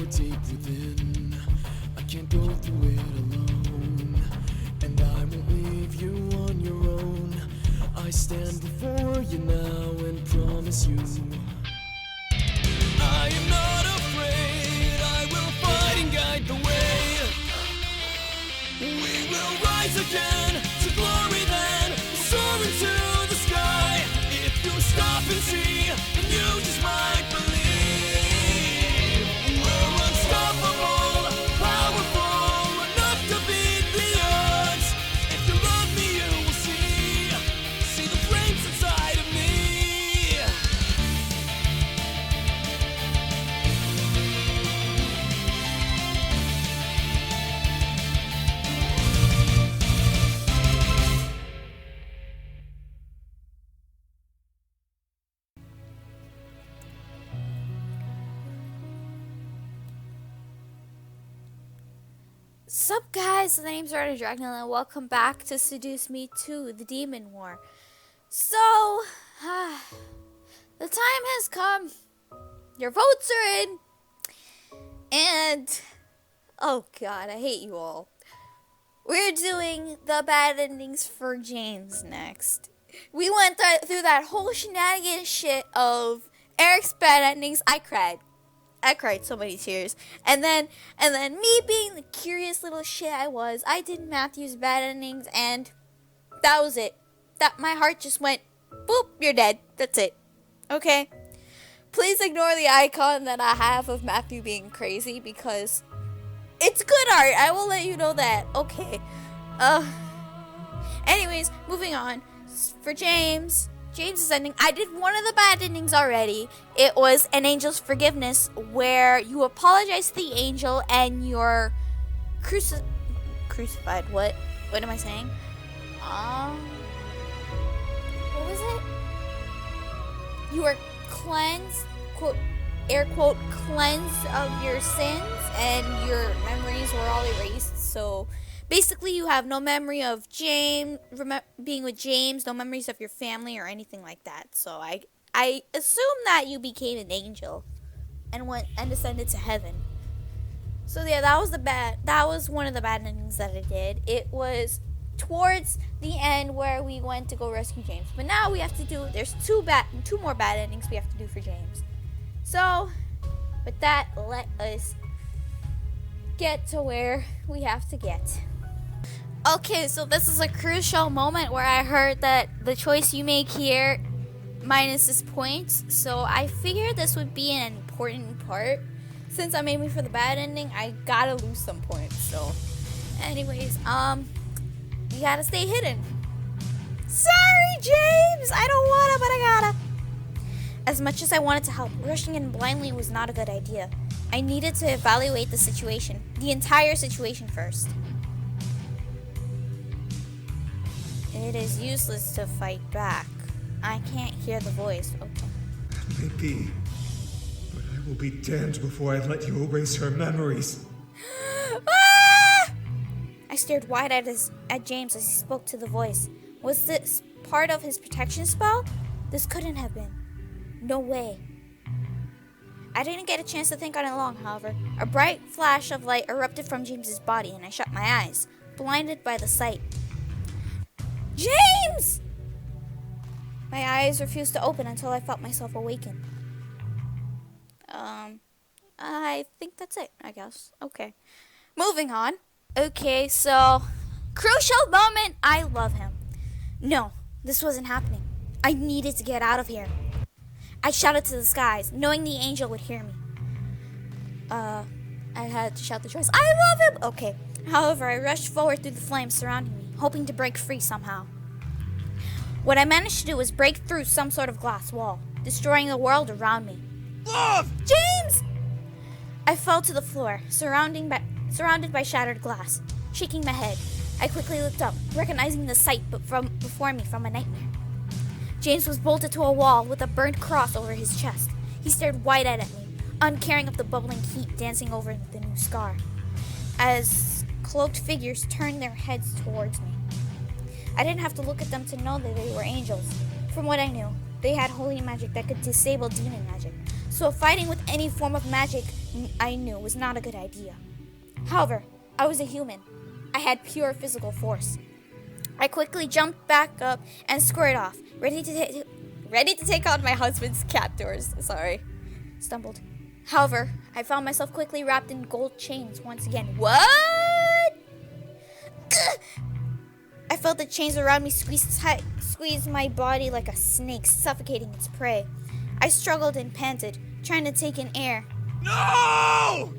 power deep within. I can't go through it alone, and I won't leave you on your own. I stand before you now and promise you I am not afraid. I will fight and guide the way. We will rise again to glory then. We'll soar into the sky. If you stop and see, then you just might believe. We're unstoppable, powerful, enough to beat the odds. If you love me, you will see the flames inside of me. Sup guys, the name's Red Dragon and welcome back to Seduce Me 2, the Demon War. So, the time has come. Your votes are in. And, oh god, I hate you all. We're doing the bad endings for James next. We went through that whole shenanigans shit of Eric's bad endings. I cried so many tears. And then me being the curious little shit I was, I did Matthew's bad endings, and that was it. That my heart just went, boop, you're dead. That's it. Okay? Please ignore the icon that I have of Matthew being crazy, because it's good art. I will let you know that. Okay. Anyways, moving on. For James's ending, I did one of the bad endings already. It was An Angel's Forgiveness, where you apologize to the angel and you're crucified. What am I saying? What was it? You are cleansed, quote, air quote, cleansed of your sins, and your memories were all erased. So basically, you have no memory of James, being with James, no memories of your family or anything like that. So I assume that you became an angel and went and descended to heaven. So yeah, that was one of the bad endings that I did. It was towards the end where we went to go rescue James. But now we have to do, there's two more bad endings we have to do for James. So with that, let us get to where we have to get. Okay, so this is a crucial moment where I heard that the choice you make here minuses points. So I figured this would be an important part. Since I'm aiming for the bad ending, I gotta lose some points. So, anyways, you gotta stay hidden. Sorry, James! I don't wanna, but I gotta. As much as I wanted to help, rushing in blindly was not a good idea. I needed to evaluate the situation, the entire situation first. It is useless to fight back. I can't hear the voice. Okay. That may be, but I will be damned before I let you erase her memories. Ah! I stared wide-eyed at James as he spoke to the voice. Was this part of his protection spell? This couldn't have been. No way. I didn't get a chance to think on it long, however. A bright flash of light erupted from James's body, and I shut my eyes, blinded by the sight. James! My eyes refused to open until I felt myself awaken. I think that's it, I guess. Okay. Moving on. Okay, so, crucial moment, I love him. No, this wasn't happening. I needed to get out of here. I shouted to the skies, knowing the angel would hear me. I had to shout the choice. I love him! Okay. However, I rushed forward through the flames surrounding me, hoping to break free somehow. What I managed to do was break through some sort of glass wall, destroying the world around me. Love! James! I fell to the floor, surrounded by shattered glass. Shaking my head, I quickly looked up, recognizing the sight before me from a nightmare. James was bolted to a wall with a burnt cross over his chest. He stared wide-eyed at me, uncaring of the bubbling heat dancing over the new scar, as cloaked figures turned their heads towards me. I didn't have to look at them to know that they were angels. From what I knew, they had holy magic that could disable demon magic. so fighting with any form of magic I knew was not a good idea. However, I was a human. I had pure physical force. I quickly jumped back up and squared off, ready to take on my husband's captors. Stumbled. However, I found myself quickly wrapped in gold chains once again. What? I felt the chains around me squeeze my body like a snake, suffocating its prey. I struggled and panted, trying to take in air. No!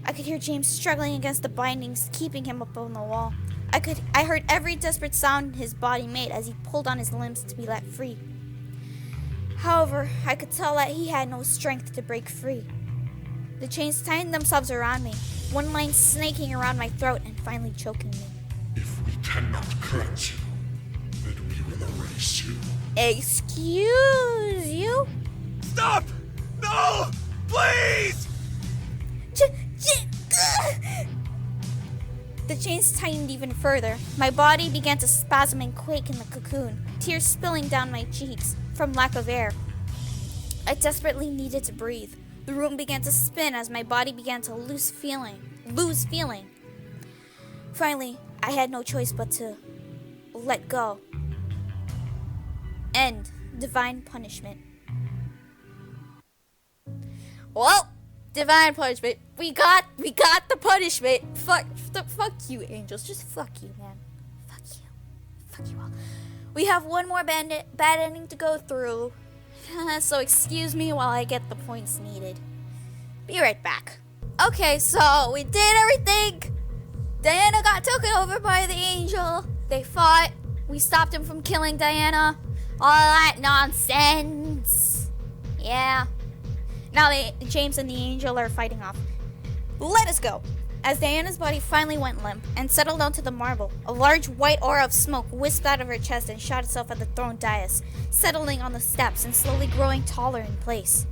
I could hear James struggling against the bindings, keeping him up on the wall. I heard every desperate sound his body made as he pulled on his limbs to be let free. However, I could tell that he had no strength to break free. The chains tightened themselves around me, one line snaking around my throat and finally choking me. If we cannot cut you, then we will erase you. Excuse you? Stop! No! Please! The chains tightened even further. My body began to spasm and quake in the cocoon, tears spilling down my cheeks from lack of air. I desperately needed to breathe. The room began to spin as my body began to lose feeling. Finally, I had no choice but to let go. End. Divine punishment. Well, divine punishment. We got the punishment. Fuck you, angels. Just fuck you, man. Fuck you all. We have one more bad ending to go through. So excuse me while I get the points needed. Be right back. Okay, so we did everything. Diana got taken over by the angel. They fought. We stopped him from killing Diana. All that nonsense. Yeah. Now James and the angel are fighting off. Let us go. As Diana's body finally went limp and settled onto the marble, a large white aura of smoke whisked out of her chest and shot itself at the throne dais, settling on the steps and slowly growing taller in place.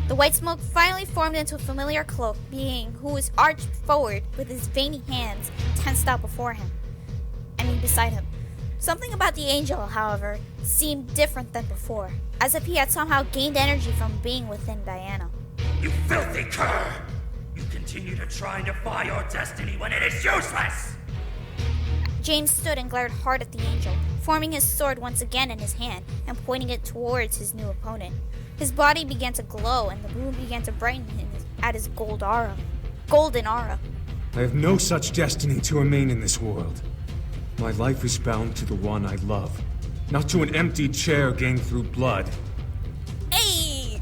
The white smoke finally formed into a familiar cloak being who was arched forward with his veiny hands tensed out beside him. Something about the angel, however, seemed different than before, as if he had somehow gained energy from being within Diana. You filthy cur! You continue to try and defy your destiny when it is useless! James stood and glared hard at the angel, forming his sword once again in his hand and pointing it towards his new opponent. His body began to glow and the room began to brighten at his golden aura. I have no such destiny to remain in this world. My life is bound to the one I love, not to an empty chair gained through blood. Hey!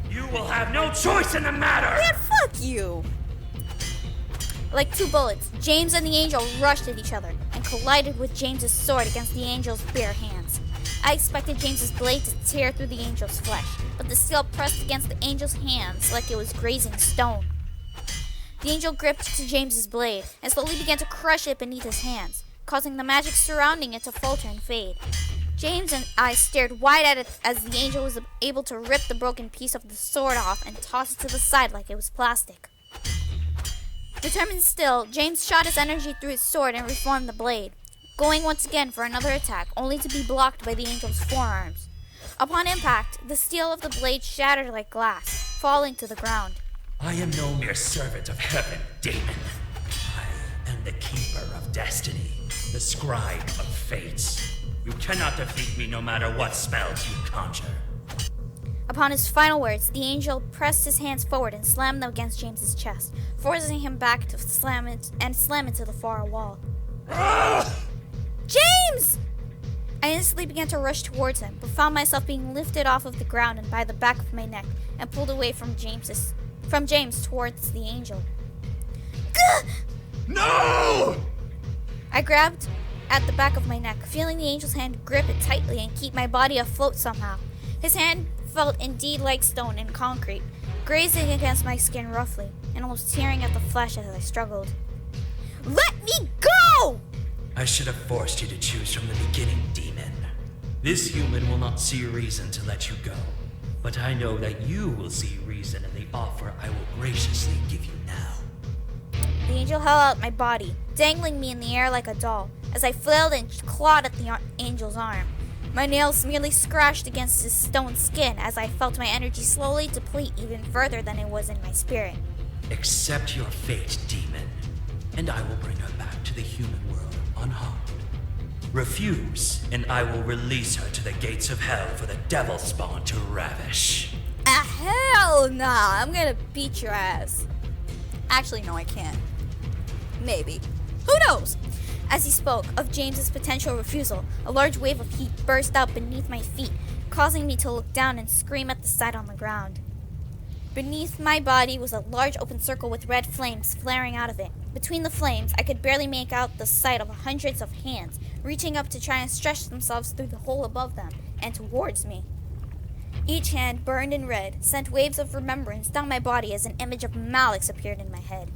You will have no choice in the matter! Man, fuck you! Like two bullets, James and the angel rushed at each other and collided with James's sword against the angel's bare hands. I expected James's blade to tear through the angel's flesh, but the steel pressed against the angel's hands like it was grazing stone. The angel gripped to James's blade and slowly began to crush it beneath his hands, causing the magic surrounding it to falter and fade. James and I stared wide at it as the angel was able to rip the broken piece of the sword off and toss it to the side like it was plastic. Determined still, James shot his energy through his sword and reformed the blade, going once again for another attack, only to be blocked by the angel's forearms. Upon impact, the steel of the blade shattered like glass, falling to the ground. I am no mere servant of heaven, Damien. I am the keeper of destiny, the scribe of fates. You cannot defeat me no matter what spells you conjure. Upon his final words, the angel pressed his hands forward and slammed them against James's chest, forcing him back to slam into the far wall. James! I instantly began to rush towards him, but found myself being lifted off of the ground and by the back of my neck and pulled away from James towards the angel. No! I grabbed at the back of my neck, feeling the angel's hand grip it tightly and keep my body afloat somehow. His hand felt indeed like stone and concrete, grazing against my skin roughly, and almost tearing at the flesh as I struggled. Let me go! I should have forced you to choose from the beginning, demon. This human will not see reason to let you go, but I know that you will see reason in the offer I will graciously give you now. The angel held out my body, dangling me in the air like a doll, as I flailed and clawed at the angel's arm. My nails merely scratched against his stone skin as I felt my energy slowly deplete even further than it was in my spirit. Accept your fate, demon, and I will bring her back to the human world unharmed. Refuse, and I will release her to the gates of hell for the devil spawn to ravish. Hell nah, I'm gonna beat your ass. Actually, no, I can't. Maybe. Who knows? As he spoke of James's potential refusal, a large wave of heat burst out beneath my feet, causing me to look down and scream at the sight on the ground. Beneath my body was a large open circle with red flames flaring out of it. Between the flames, I could barely make out the sight of hundreds of hands reaching up to try and stretch themselves through the hole above them and towards me. Each hand, burned in red, sent waves of remembrance down my body as an image of Malix appeared in my head.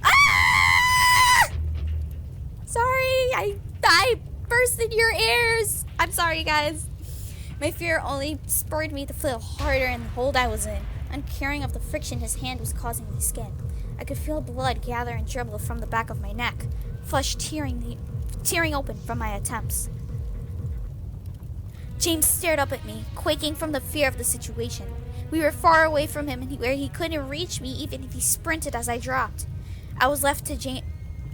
Ah! Sorry, I burst in your ears. I'm sorry, guys. My fear only spurred me to flail harder in the hold I was in, uncaring of the friction his hand was causing my skin. I could feel blood gather and dribble from the back of my neck, flesh tearing open from my attempts. James stared up at me, quaking from the fear of the situation. We were far away from him where he couldn't reach me even if he sprinted as I dropped. I was left to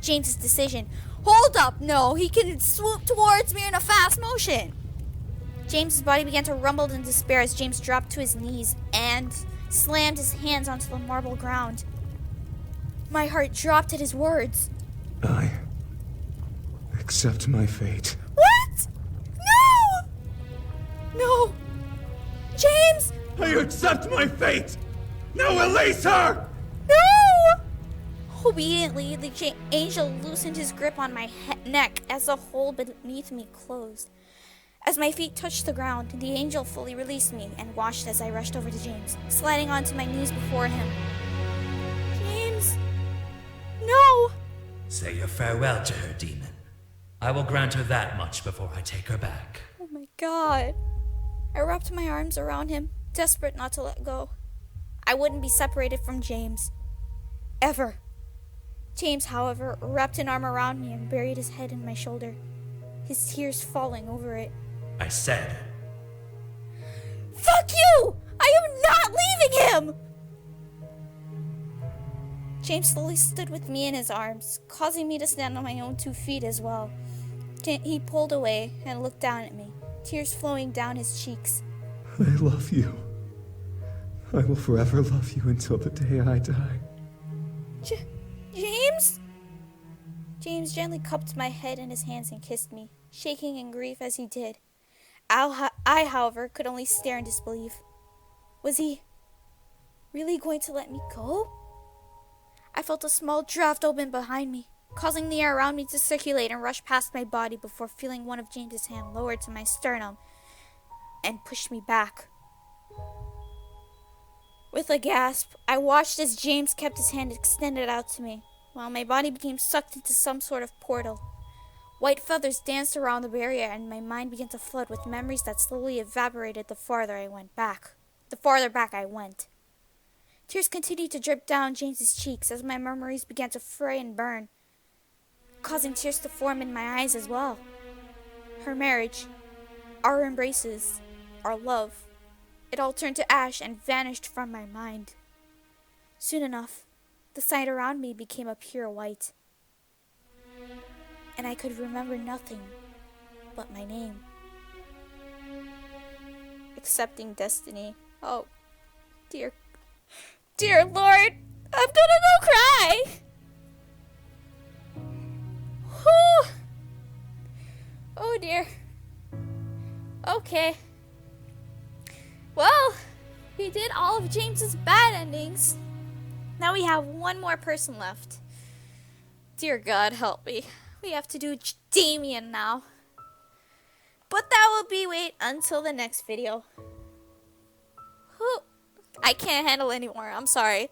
James's decision. Hold up, no, he can swoop towards me in a fast motion. James's body began to rumble in despair as James dropped to his knees and slammed his hands onto the marble ground. My heart dropped at his words. I accept my fate. What? No! No! James! I accept my fate! Now release her! No! Obediently, the angel loosened his grip on my neck as the hole beneath me closed. As my feet touched the ground, the angel fully released me and watched as I rushed over to James, sliding onto my knees before him. James! No! Say your farewell to her, demon. I will grant her that much before I take her back. Oh my god. I wrapped my arms around him, desperate not to let go. I wouldn't be separated from James. Ever. James, however, wrapped an arm around me and buried his head in my shoulder, his tears falling over it. I said, Fuck you! I am not leaving him! James slowly stood with me in his arms, causing me to stand on my own 2 feet as well. He pulled away and looked down at me, tears flowing down his cheeks. I love you. I will forever love you until the day I die. James? James gently cupped my head in his hands and kissed me, shaking in grief as he did. I, however, could only stare in disbelief. Was he really going to let me go? I felt a small draft open behind me, causing the air around me to circulate and rush past my body before feeling one of James's hands lowered to my sternum and pushed me back. With a gasp, I watched as James kept his hand extended out to me, while my body became sucked into some sort of portal. White feathers danced around the barrier, and my mind began to flood with memories that slowly evaporated the farther back I went. Tears continued to drip down James's cheeks as my memories began to fray and burn, causing tears to form in my eyes as well. Her marriage, our embraces, our love, it all turned to ash and vanished from my mind. Soon enough, the sight around me became a pure white, and I could remember nothing but my name. Accepting destiny. Oh, dear Lord, I'm gonna go cry. Whew. Oh dear. Okay. Well, we did all of James's bad endings. Now we have one more person left. Dear God, help me. We have to do Damien now. But that will wait until the next video. Whew. I can't handle anymore. I'm sorry.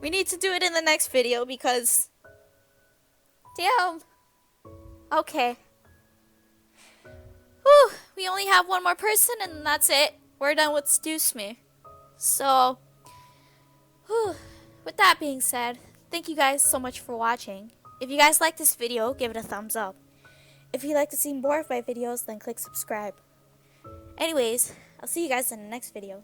We need to do it in the next video because... Damn. Okay. Whew. We only have one more person and that's it. We're done with Seduce Me. So... Whew. With that being said, thank you guys so much for watching. If you guys like this video, give it a thumbs up. If you'd like to see more of my videos, then click subscribe. Anyways, I'll see you guys in the next video.